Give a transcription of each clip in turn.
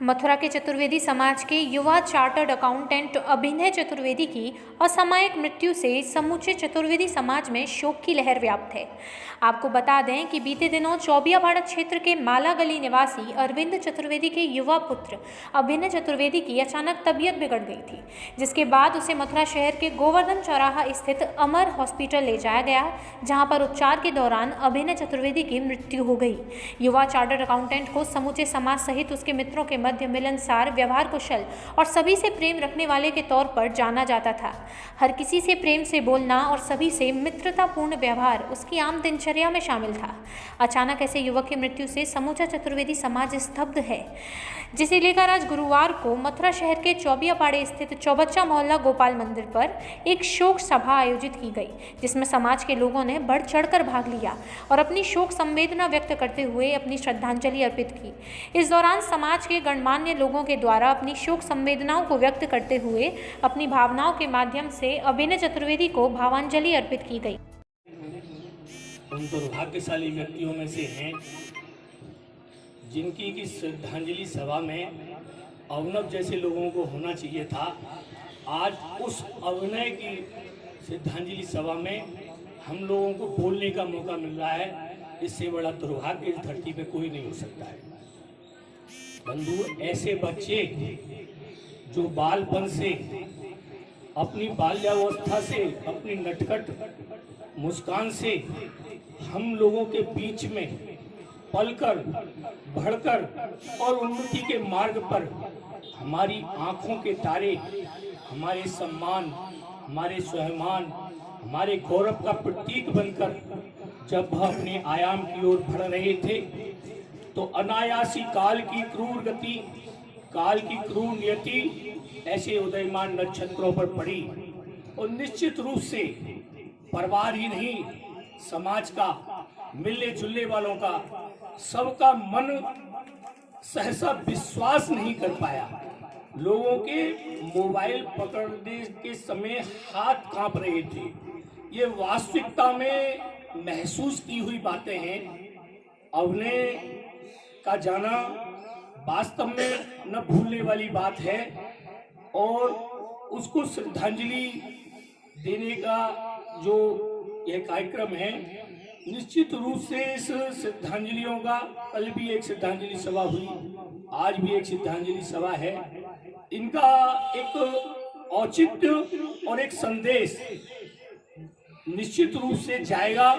मथुरा के चतुर्वेदी समाज के युवा चार्टर्ड अकाउंटेंट अभिनय चतुर्वेदी की असामयिक मृत्यु से समूचे चतुर्वेदी समाज में शोक की लहर व्याप्त है। आपको बता दें कि बीते दिनों चौबियाबाड़ा क्षेत्र के माला गली निवासी अरविंद चतुर्वेदी के युवा पुत्र अभिनय चतुर्वेदी की अचानक तबीयत बिगड़ गई थी, जिसके बाद उसे मथुरा शहर के गोवर्धन चौराहा स्थित अमर हॉस्पिटल ले जाया गया, जहां पर उपचार के दौरान अभिनय चतुर्वेदी की मृत्यु हो गई। युवा चार्टर्ड अकाउंटेंट को समूचे समाज सहित उसके मित्रों के मध्य मिलनसार, व्यवहार कुशल और सभी से प्रेम रखने वाले के तौर पर जाना जाता था। हर किसी से प्रेम से बोलना और सभी से मित्रतापूर्ण व्यवहार उसकी आम दिनचर्या में शामिल था। अचानक ऐसे युवक की मृत्यु से समूचा चतुर्वेदी समाज स्तब्ध है, जिसे लेकर आज गुरुवार को मथुरा शहर के चौबियापाड़े स्थित चौबच्चा मोहल्ला गोपाल मंदिर पर एक शोक सभा आयोजित की गई, जिसमें समाज के लोगों ने बढ़ चढ़कर भाग लिया और अपनी शोक संवेदना व्यक्त करते हुए अपनी श्रद्धांजलि अर्पित की। इस दौरान समाज के गणमान्य लोगों के द्वारा अपनी शोक संवेदनाओं को व्यक्त करते हुए अपनी भावनाओं के माध्यम से अभिनय चतुर्वेदी को भावांजलि अर्पित की गई। उन दुर्भाग्यशाली व्यक्तियों में से हैं जिनकी की श्रद्धांजलि सभा में अभिनव जैसे लोगों को होना चाहिए था। आज उस अभिनय की श्रद्धांजलि सभा में हम लोगों को बोलने का मौका मिल रहा है। इससे बड़ा दुर्भाग्य इस धरती पे कोई नहीं हो सकता है। बंधु, ऐसे बच्चे जो बालपन से, अपनी बाल्यावस्था से, अपनी नटखट मुस्कान से हम लोगों के बीच में पलकर, बढ़कर और उन्नति के मार्ग पर हमारी आंखों के तारे, हमारे सम्मान, हमारे स्वाभिमान, हमारे गौरव का प्रतीक बनकर जब वह अपने आयाम की ओर बढ़ रहे थे, तो अनायासी काल की क्रूर गति, काल की क्रूर नियति ऐसे उदयमान नक्षत्रों पर पड़ी और निश्चित रूप से परिवार ही नहीं, समाज का, मिलने जुलने वालों का, सबका मन सहसा विश्वास नहीं कर पाया। लोगों के मोबाइल पकड़ने के समय हाथ कांप रहे थे। ये वास्तविकता में महसूस की हुई बातें हैं। अभिनय का जाना वास्तव में न भूलने वाली बात है और उसको श्रद्धांजलि देने का जो यह कार्यक्रम है, निश्चित रूप से इस श्रद्धांजलियों का, कल भी एक श्रद्धांजलि सभा हुई, आज भी एक श्रद्धांजलि सभा है, इनका एक औचित्य और एक संदेश निश्चित रूप से जाएगा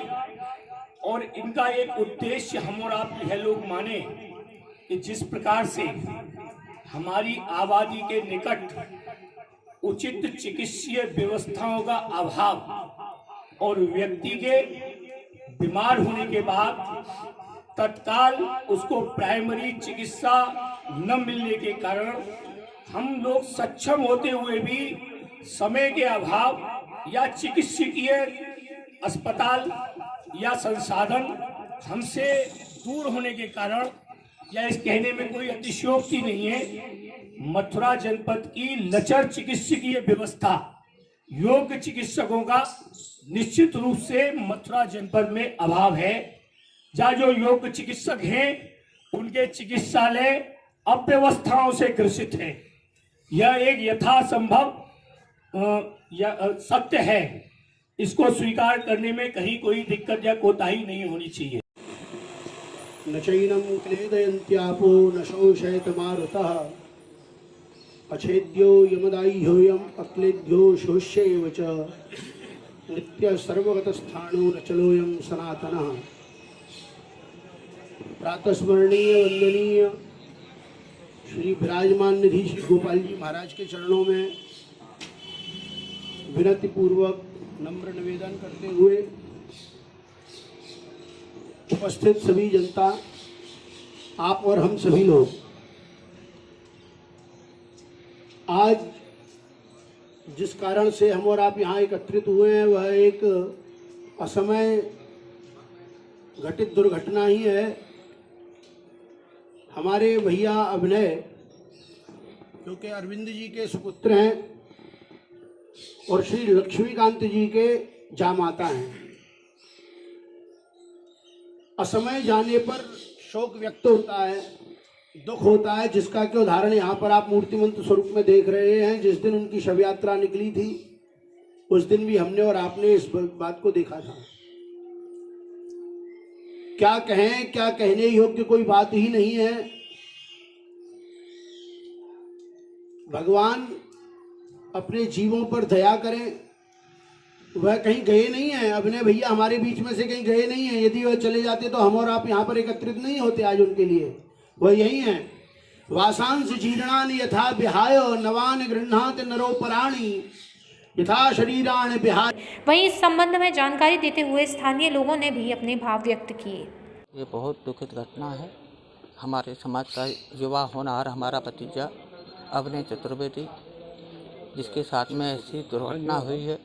और इनका एक उद्देश्य हम और आप यह लोग माने कि जिस प्रकार से हमारी आबादी के निकट उचित चिकित्सीय व्यवस्थाओं का अभाव और व्यक्ति के बीमार होने के बाद तत्काल उसको प्राइमरी चिकित्सा न मिलने के कारण हम लोग सक्षम होते हुए भी समय के अभाव या चिकित्सकीय अस्पताल या संसाधन हमसे दूर होने के कारण, या इस कहने में कोई अतिशयोक्ति नहीं है, मथुरा जनपद की लचर चिकित्सकीय व्यवस्था, योग्य चिकित्सकों का निश्चित रूप से मथुरा जनपद में अभाव है। जहाँ जो योग्य चिकित्सक हैं उनके चिकित्सालय अव्यवस्थाओं से ग्रसित है। यह एक यथासंभव सत्य है। इसको स्वीकार करने में कहीं कोई दिक्कत या कोताही नहीं होनी चाहिए। न चैनम क्लेदयन्त्यापो न शोषयत मारुतः अछेद्यो यमदाह्योऽयम् अक्लेद्यो शोष्यैव च नित्य सर्वगतस्थाणो न चलोऽयं सनातनः। प्रातस्मरणीय वंदनीय श्री विराजमान निधि श्री गोपाल जी महाराज के चरणों में विनती पूर्वक नम्र निवेदन करते हुए उपस्थित सभी जनता, आप और हम सभी लोग आज जिस कारण से हम और आप यहाँ एकत्रित हुए हैं वह एक असमय घटित दुर्घटना ही है। हमारे भैया अभिनय, जो कि अरविंद जी के सुपुत्र हैं और श्री लक्ष्मीकांत जी के जामाता हैं, असमय जाने पर शोक व्यक्त होता है, दुख होता है, जिसका कि उदाहरण यहाँ पर आप मूर्तिमंत स्वरूप में देख रहे हैं। जिस दिन उनकी शव यात्रा निकली थी उस दिन भी हमने और आपने इस बात को देखा था। क्या कहें, क्या कहने योग्य कोई बात ही नहीं है। भगवान अपने जीवों पर दया करें। वह कहीं गए नहीं हैं, अभिनय भैया हमारे बीच में से कहीं गए नहीं हैं। यदि वह चले जाते तो हम और आप यहाँ पर एकत्रित नहीं होते आज उनके लिए। वह यही हैं। वासांस जीर्णानि यथा विहाय नवान गृह्णाति नरो पराणि यथा शरीरान विहाय। वहीं इस संबंध में जानकारी देते हुए स्थानीय लोगों ने भी अपने भाव व्यक्त किए। ये बहुत दुखद घटना है। हमारे समाज का युवा होनहार हमारा भतीजा अभिनय चतुर्वेदी, जिसके साथ में ऐसी दुर्घटना हुई है,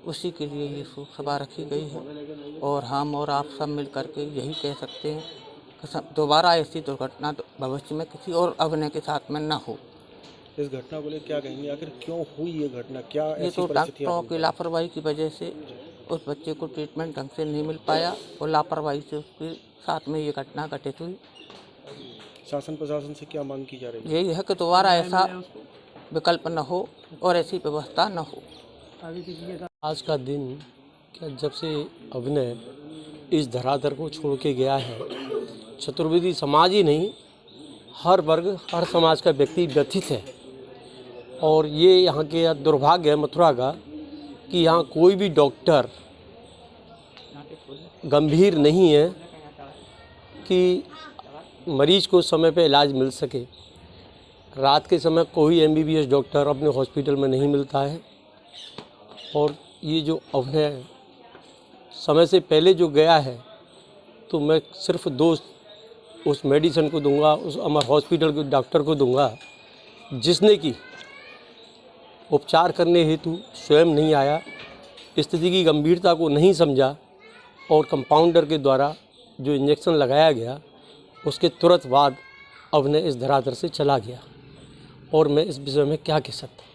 उसी के लिए ये शोक सभा रखी गई है। और हम और आप सब मिल करके यही कह सकते हैं कि दोबारा ऐसी दुर्घटना भविष्य में किसी और अभिनय के साथ में न हो। इस घटना को लेकर क्या कहेंगे, आखिर क्यों हुई ये घटना, क्या ये तो डॉक्टरों की लापरवाही की वजह से उस बच्चे को ट्रीटमेंट ढंग से नहीं मिल पाया और लापरवाही से उसके साथ में ये घटना घटित हुई। शासन प्रशासन से क्या मांग की जा रही है? यही है कि दोबारा ऐसा विकल्प न हो और ऐसी व्यवस्था न हो। आज का दिन क्या जब से अभिनय इस धरातल को छोड़ के गया है, चतुर्वेदी समाज ही नहीं हर वर्ग हर समाज का व्यक्ति व्यथित है। और ये यहाँ के दुर्भाग्य है मथुरा का कि यहाँ कोई भी डॉक्टर गंभीर नहीं है कि मरीज को समय पे इलाज मिल सके। रात के समय कोई MBBS डॉक्टर अपने हॉस्पिटल में नहीं मिलता है। और ये जो अभिनय समय से पहले जो गया है, तो मैं सिर्फ दोस्त उस मेडिसिन को दूंगा, उस अमर हॉस्पिटल के डॉक्टर को दूंगा जिसने कि उपचार करने हेतु स्वयं नहीं आया, स्थिति की गंभीरता को नहीं समझा और कंपाउंडर के द्वारा जो इंजेक्शन लगाया गया उसके तुरंत बाद अभिनय इस धरातल से चला गया। और मैं इस विषय में क्या कह सकता हूँ।